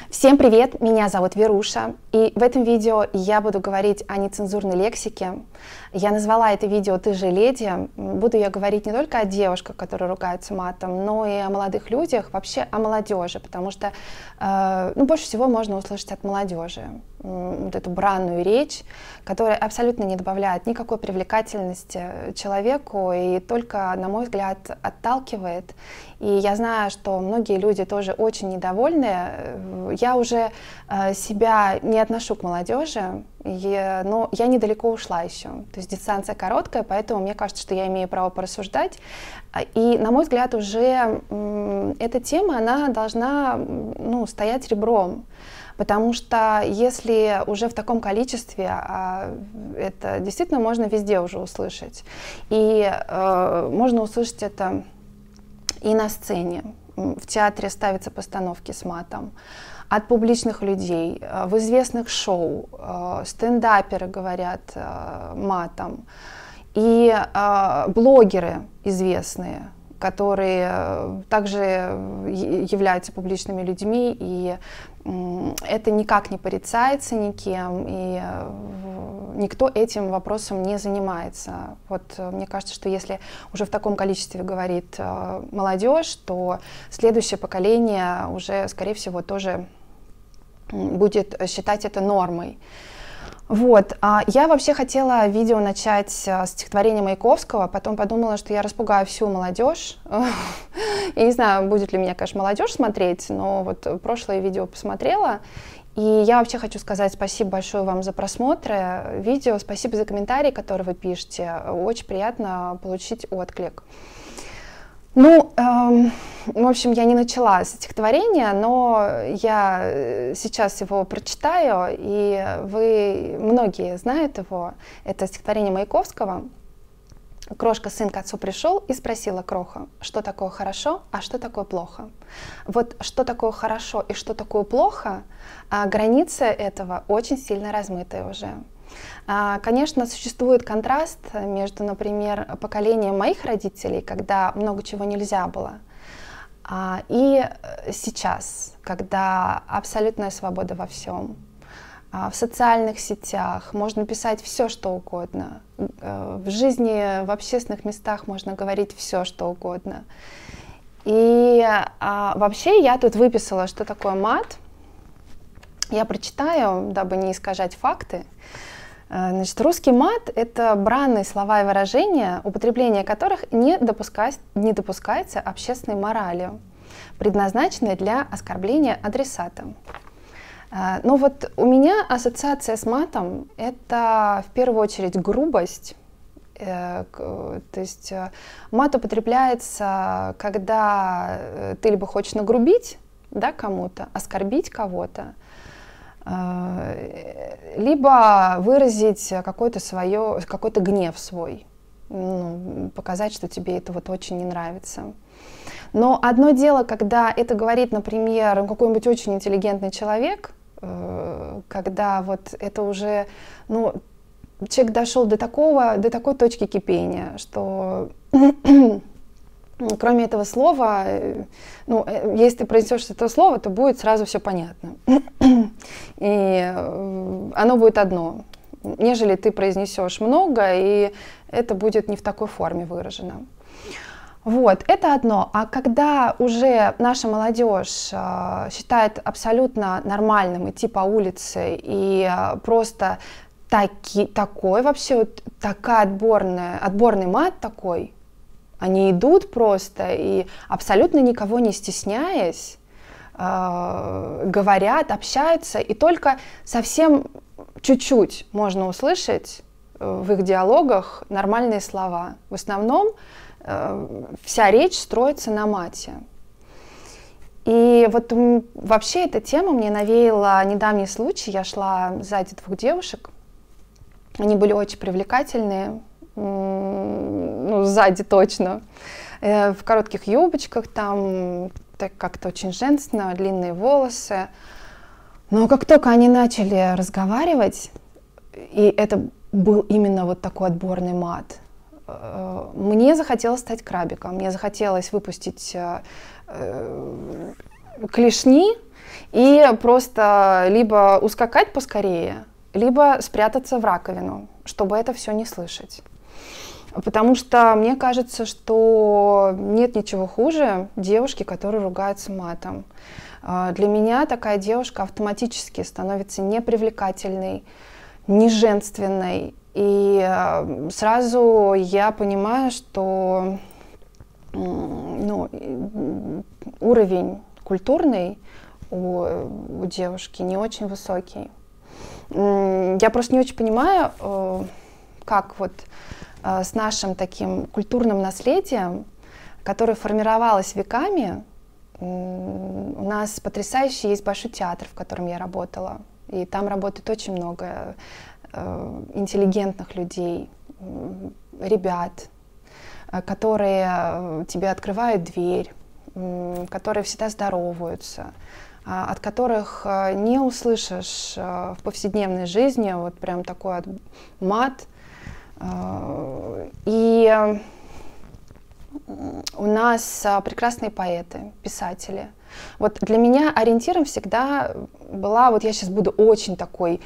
Всем привет, меня зовут Веруша, и в этом видео я буду говорить о нецензурной лексике. Я назвала это видео «Ты же леди». Буду я говорить не только о девушках, которые ругаются матом, но и о молодых людях, вообще о молодежи, потому что больше всего можно услышать от молодежи вот эту бранную речь, которая абсолютно не добавляет никакой привлекательности человеку и только, на мой взгляд, отталкивает. И я знаю, что многие люди тоже очень недовольны. Я уже себя не отношу к молодежи, но я недалеко ушла еще. То есть дистанция короткая, поэтому мне кажется, что я имею право порассуждать. И, на мой взгляд, уже эта тема, она должна стоять ребром. Потому что если уже в таком количестве, это действительно можно везде уже услышать. И можно услышать это и на сцене. В театре ставятся постановки с матом. От публичных людей, в известных шоу, стендаперы говорят матом. И блогеры известные, которые также являются публичными людьми, и это никак не порицается никем, и никто этим вопросом не занимается. Вот мне кажется, что если уже в таком количестве говорит молодежь, то следующее поколение уже, скорее всего, тоже будет считать это нормой. Вот. Я вообще хотела видео начать с стихотворения Маяковского, потом подумала, что я распугаю всю молодежь. Я не знаю, будет ли меня, конечно, молодежь смотреть, но вот прошлое видео посмотрела. И я вообще хочу сказать спасибо большое вам за просмотры видео, спасибо за комментарии, которые вы пишете. Очень приятно получить отклик. В общем, я не начала стихотворение, но я сейчас его прочитаю, и многие знают его. Это стихотворение Маяковского. Крошка, сын к отцу пришел и спросила кроха, что такое хорошо, а что такое плохо. Вот что такое хорошо и что такое плохо, границы этого очень сильно размытые уже. Конечно, существует контраст между, например, поколением моих родителей, когда много чего нельзя было, и сейчас, когда абсолютная свобода во всем. В социальных сетях можно писать все, что угодно. В жизни, в общественных местах можно говорить все, что угодно. И вообще я тут выписала, что такое мат. Я прочитаю, дабы не искажать факты. Значит, русский мат — это бранные слова и выражения, употребление которых не допускается общественной моралью, предназначенной для оскорбления адресата. Но вот у меня ассоциация с матом — это в первую очередь грубость. То есть мат употребляется, когда ты либо хочешь нагрубить, да, кому-то, оскорбить кого-то, либо выразить какой-то гнев свой, показать, что тебе это вот очень не нравится. Но одно дело, когда это говорит, например, какой-нибудь очень интеллигентный человек, когда вот это уже, человек дошел до такой точки кипения, что кроме этого слова, если ты произнесешь это слово, то будет сразу все понятно. И оно будет одно, нежели ты произнесешь много, и это будет не в такой форме выражено. Вот, это одно. А когда уже наша молодежь считает абсолютно нормальным идти по улице и просто такой вообще, вот такая отборный мат такой, они идут просто и абсолютно никого не стесняясь, говорят, общаются, и только совсем чуть-чуть можно услышать в их диалогах нормальные слова. В основном вся речь строится на мате. И вот вообще эта тема мне навеяла недавний случай. Я шла сзади двух девушек, они были очень привлекательные, сзади точно, в коротких юбочках, там так как-то очень женственно, длинные волосы. Но как только они начали разговаривать, и это был именно вот такой отборный мат, мне захотелось стать крабиком, мне захотелось выпустить клешни и просто либо ускакать поскорее, либо спрятаться в раковину, чтобы это все не слышать. Потому что мне кажется, что нет ничего хуже девушки, которая ругается матом. Для меня такая девушка автоматически становится непривлекательной, неженственной. И сразу я понимаю, что уровень культурный у девушки не очень высокий. Я просто не очень понимаю, как вот с нашим таким культурным наследием, которое формировалось веками. У нас потрясающий есть Большой театр, в котором я работала. И там работает очень много интеллигентных людей, ребят, которые тебе открывают дверь, которые всегда здороваются, от которых не услышишь в повседневной жизни вот прям такой мат. И у нас прекрасные поэты, писатели. Вот для меня ориентиром всегда была, вот я сейчас буду очень такой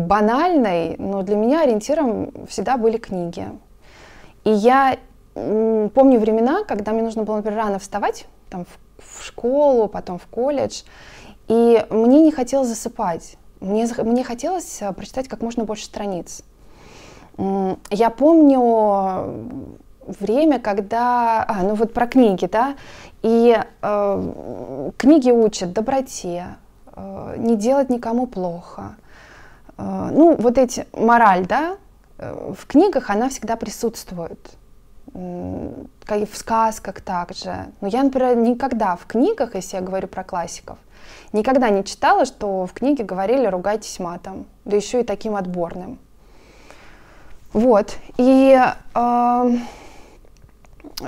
банальной, но для меня ориентиром всегда были книги. И я помню времена, когда мне нужно было, например, рано вставать, там, в школу, потом в колледж, и мне не хотелось засыпать. Мне хотелось прочитать как можно больше страниц. Я помню время, когда... ну вот про книги, да, и книги учат доброте, не делать никому плохо. Ну, вот эти мораль, да, в книгах она всегда присутствует. Как и в сказках также. Но я, например, никогда в книгах, если я говорю про классиков, никогда не читала, что в книге говорили «ругайтесь матом», да еще и таким отборным. Вот. И,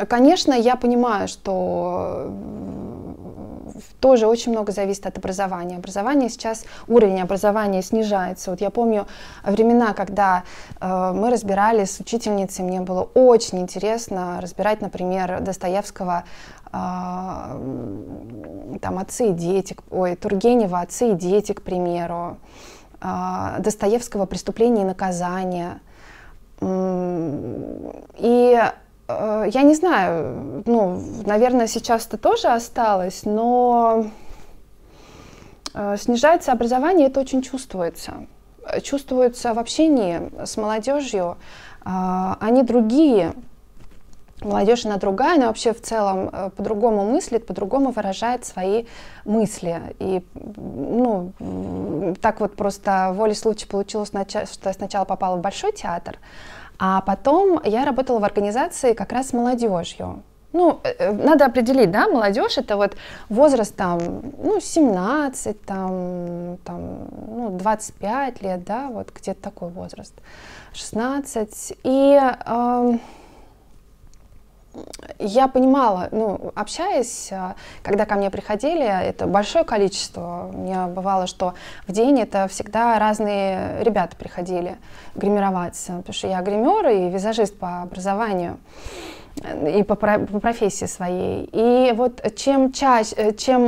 конечно, я понимаю, что тоже очень много зависит от образования. Образование сейчас, уровень образования снижается. Вот я помню времена, когда мы разбирали с учительницей, мне было очень интересно разбирать, например, Достоевского, там, «Отцы и дети», Тургенева «Отцы и дети», к примеру, Достоевского «Преступление и наказание». И я не знаю, ну, наверное, сейчас это тоже осталось, но снижается образование, это очень чувствуется. Чувствуется в общении с молодежью. Они другие. Молодежь, она другая, но вообще в целом по-другому мыслит, по-другому выражает свои мысли. И, ну, так вот просто волей случая получилось, что я сначала попала в Большой театр, а потом я работала в организации как раз с молодежью. Ну, надо определить, да, молодежь — это вот возраст там, ну, 17, там, ну, 25 лет, да, вот где-то такой возраст, 16. И я понимала, ну, общаясь, когда ко мне приходили, это большое количество, у меня бывало, что в день это всегда разные ребята приходили гримироваться, потому что я гример и визажист по образованию и по профессии своей. И вот чем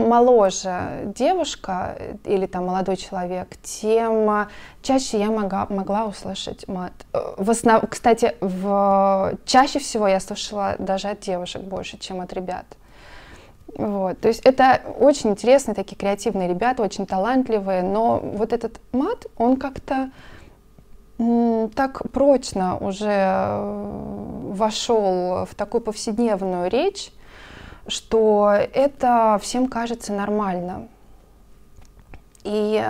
моложе девушка или там молодой человек, тем чаще я могла услышать мат. Кстати, чаще всего я слышала даже от девушек больше, чем от ребят. Вот. То есть это очень интересные такие креативные ребята, очень талантливые, но вот этот мат, он как-то так прочно уже вошел в такую повседневную речь, что это всем кажется нормально. И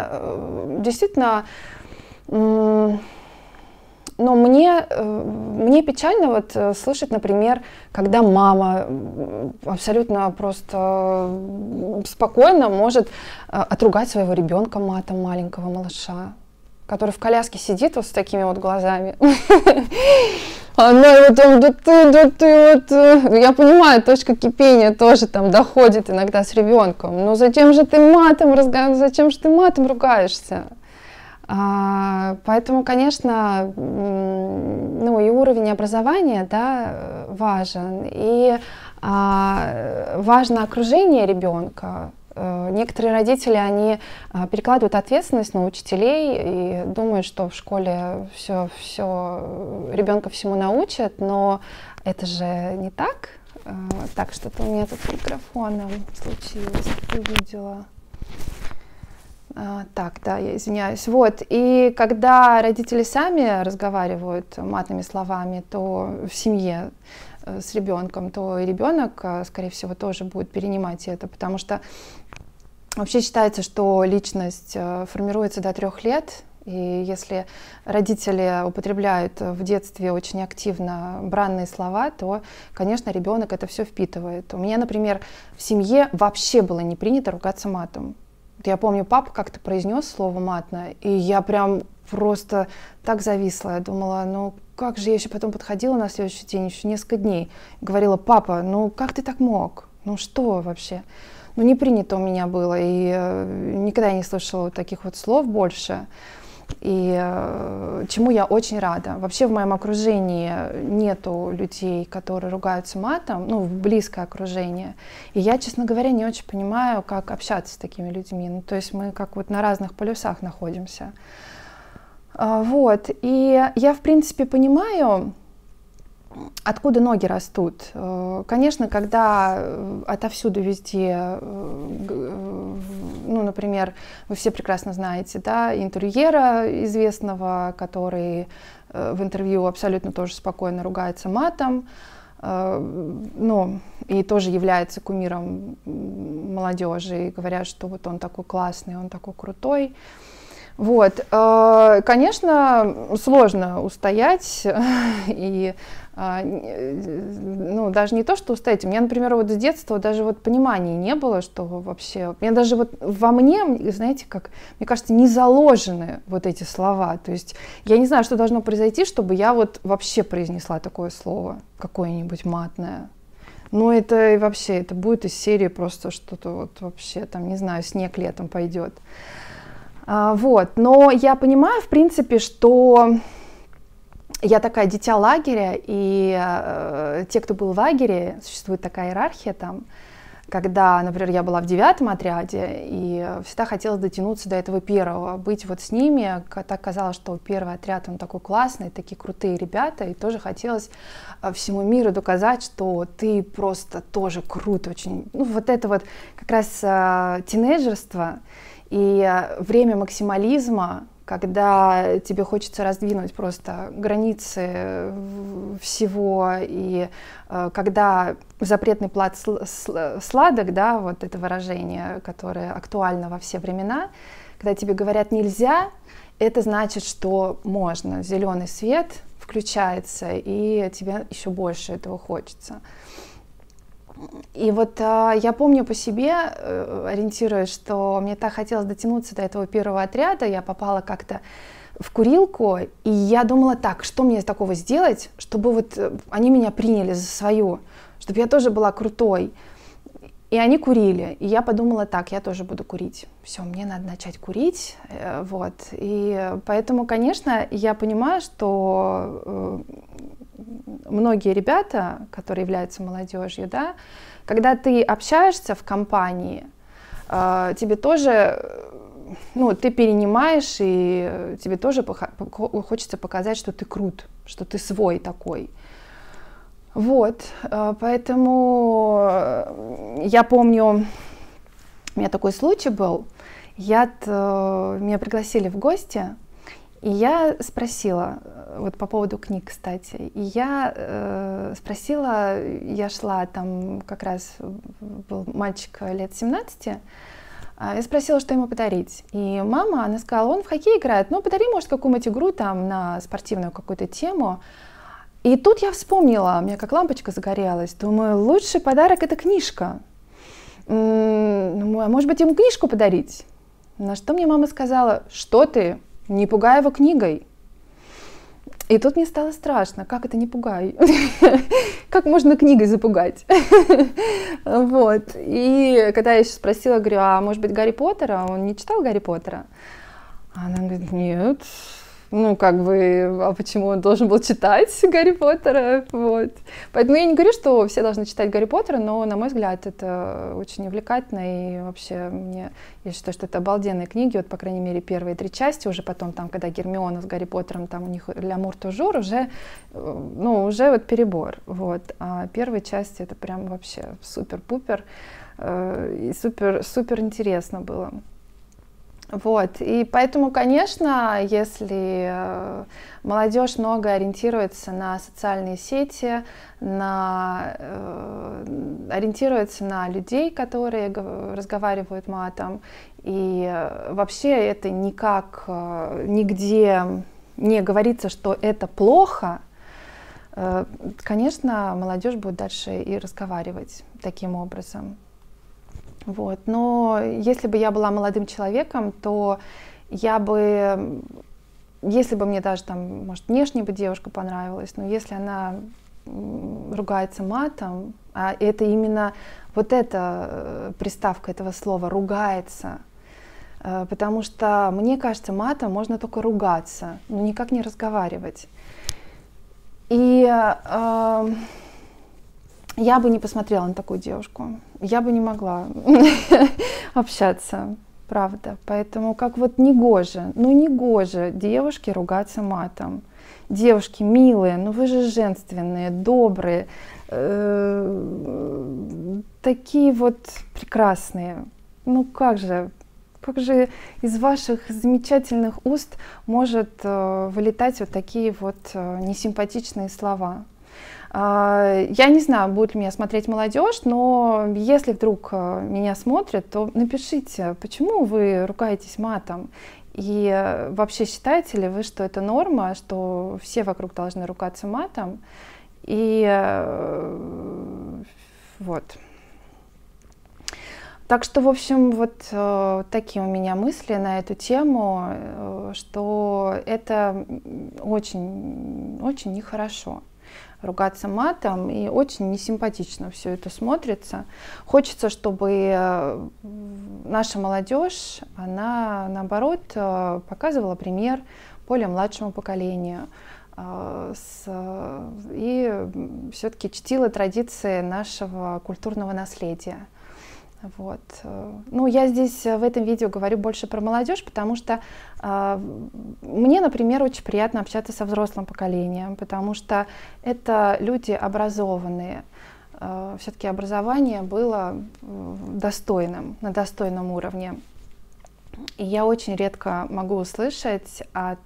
действительно, но мне печально вот слышать, например, когда мама абсолютно просто спокойно может отругать своего ребенка матом, маленького малыша, который в коляске сидит вот с такими вот глазами. Она там, да ты, вот. Я понимаю, точка кипения тоже там доходит иногда с ребенком. Но зачем же ты матом ругаешься? Поэтому, конечно, ну и уровень образования, да, важен. И важно окружение ребенка. Некоторые родители, они перекладывают ответственность на учителей и думают, что в школе все ребенка всему научат, но это же не так. Так, что-то у меня тут с микрофоном случилось, увидела. Так, да, я извиняюсь. Вот, и когда родители сами разговаривают матными словами, то в семье с ребенком, то и ребенок, скорее всего, тоже будет перенимать это, потому что вообще считается, что личность формируется до 3 лет, и если родители употребляют в детстве очень активно бранные слова, то, конечно, ребенок это все впитывает. У меня, например, в семье вообще было не принято ругаться матом. Я помню, папа как-то произнес слово матное, и я прям просто так зависла. Я думала, ну как же, я еще потом подходила на следующий день, еще несколько дней, говорила: папа, ну как ты так мог? Ну что вообще? Ну не принято у меня было, и никогда не слышала таких вот слов больше. И чему я очень рада. Вообще в моем окружении нету людей, которые ругаются матом, ну, в близкое окружение. И я, честно говоря, не очень понимаю, как общаться с такими людьми. Ну, то есть мы как вот на разных полюсах находимся. Вот. И я, в принципе, понимаю, откуда ноги растут. Конечно, когда отовсюду везде, ну, например, вы все прекрасно знаете, да, интервьюера известного, который в интервью абсолютно тоже спокойно ругается матом, ну, и тоже является кумиром молодежи, и говорят, что вот он такой классный, он такой крутой. Вот, конечно, сложно устоять и ну, даже не то, что устоять. У меня, например, вот с детства даже вот понимания не было, что вообще... У меня даже вот во мне, знаете, как, мне кажется, не заложены вот эти слова. То есть я не знаю, что должно произойти, чтобы я вот вообще произнесла такое слово, какое-нибудь матное. Ну, это вообще, это будет из серии просто что-то вот вообще, там, не знаю, снег летом пойдет. Вот, но я понимаю, в принципе, что я такая дитя лагеря, и те, кто был в лагере, существует такая иерархия там, когда, например, я была в 9-м отряде, и всегда хотелось дотянуться до этого 1-го, быть вот с ними, так казалось, что 1-й отряд, он такой классный, такие крутые ребята, и тоже хотелось всему миру доказать, что ты просто тоже крут очень. Ну, вот это вот как раз тинейджерство и время максимализма, когда тебе хочется раздвинуть просто границы всего, и когда запретный плод сладок, да, вот это выражение, которое актуально во все времена, когда тебе говорят «нельзя», это значит, что можно, зеленый свет включается, и тебе еще больше этого хочется. И вот я помню по себе, ориентируясь, что мне так хотелось дотянуться до этого 1-го отряда, я попала как-то в курилку, и я думала так, что мне такого сделать, чтобы вот они меня приняли за свою, чтобы я тоже была крутой. И они курили, и я подумала так, я тоже буду курить. Все, мне надо начать курить, вот. И поэтому, конечно, я понимаю, что многие ребята, которые являются молодежью, да, когда ты общаешься в компании, тебе тоже, ну, ты перенимаешь, и тебе тоже хочется показать, что ты крут, что ты свой такой. Вот, поэтому я помню, у меня такой случай был, меня пригласили в гости, и я спросила, вот по поводу книг, кстати, и я спросила, я шла, там как раз был мальчик лет 17, я спросила, что ему подарить. И мама, она сказала, он в хоккей играет, ну подари, может, какую-нибудь игру там на спортивную какую-то тему. И тут я вспомнила, у меня как лампочка загорелась, думаю, лучший подарок — это книжка. А может быть, ему книжку подарить? На что мне мама сказала, что ты, не пугай его книгой. И тут мне стало страшно, как это не пугай? Как можно книгой запугать? Вот. И когда я еще спросила, говорю, а может быть Гарри Поттера? Он не читал Гарри Поттера? Она говорит, нет. ну, как бы, а почему он должен был читать Гарри Поттера, вот. Поэтому я не говорю, что все должны читать Гарри Поттера, но, на мой взгляд, это очень увлекательно, и вообще я считаю, что это обалденные книги, вот, по крайней мере, первые 3 части, уже потом, там, когда Гермиона с Гарри Поттером, там, у них «Л'Амур тужур», уже, ну, уже вот перебор, вот. А первые части, это прям вообще супер-пупер, и супер интересно было. Вот, и поэтому, конечно, если молодежь много ориентируется на социальные сети, ориентируется на людей, которые разговаривают матом, и вообще это никак нигде не говорится, что это плохо, конечно, молодежь будет дальше и разговаривать таким образом. Вот. Но если бы я была молодым человеком, то я бы, если бы мне даже там, может, внешне бы девушка понравилась, но если она ругается матом, а это именно вот эта приставка этого слова «ругается», потому что, мне кажется, матом можно только ругаться, но никак не разговаривать. И я бы не посмотрела на такую девушку, я бы не могла общаться, правда. Поэтому как вот негоже, ну негоже девушке ругаться матом. Девушки милые, ну вы же женственные, добрые, такие вот прекрасные. Ну как же из ваших замечательных уст может вылетать вот такие вот несимпатичные слова? Я не знаю, будет ли меня смотреть молодежь, но если вдруг меня смотрят, то напишите, почему вы ругаетесь матом. И вообще считаете ли вы, что это норма, что все вокруг должны ругаться матом? И вот. Так что, в общем, вот такие у меня мысли на эту тему, что это очень нехорошо ругаться матом, и очень несимпатично все это смотрится. Хочется, чтобы наша молодежь, она, наоборот, показывала пример более младшему поколению и все-таки чтила традиции нашего культурного наследия. Вот. Ну, я здесь в этом видео говорю больше про молодежь, потому что мне, например, очень приятно общаться со взрослым поколением, потому что это люди образованные. Все-таки образование было достойным, на достойном уровне. И я очень редко могу услышать от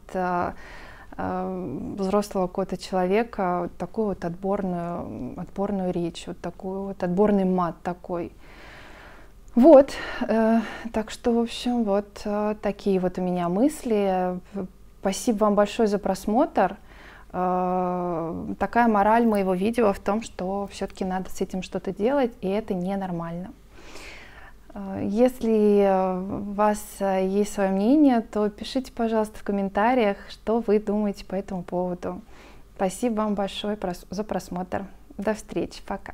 взрослого какого-то человека вот такую вот отборную речь, вот такой вот отборный мат такой. Вот, так что, в общем, вот такие вот у меня мысли. Спасибо вам большое за просмотр. Такая мораль моего видео в том, что все-таки надо с этим что-то делать, и это ненормально. Если у вас есть свое мнение, то пишите, пожалуйста, в комментариях, что вы думаете по этому поводу. Спасибо вам большое за просмотр. До встречи. Пока.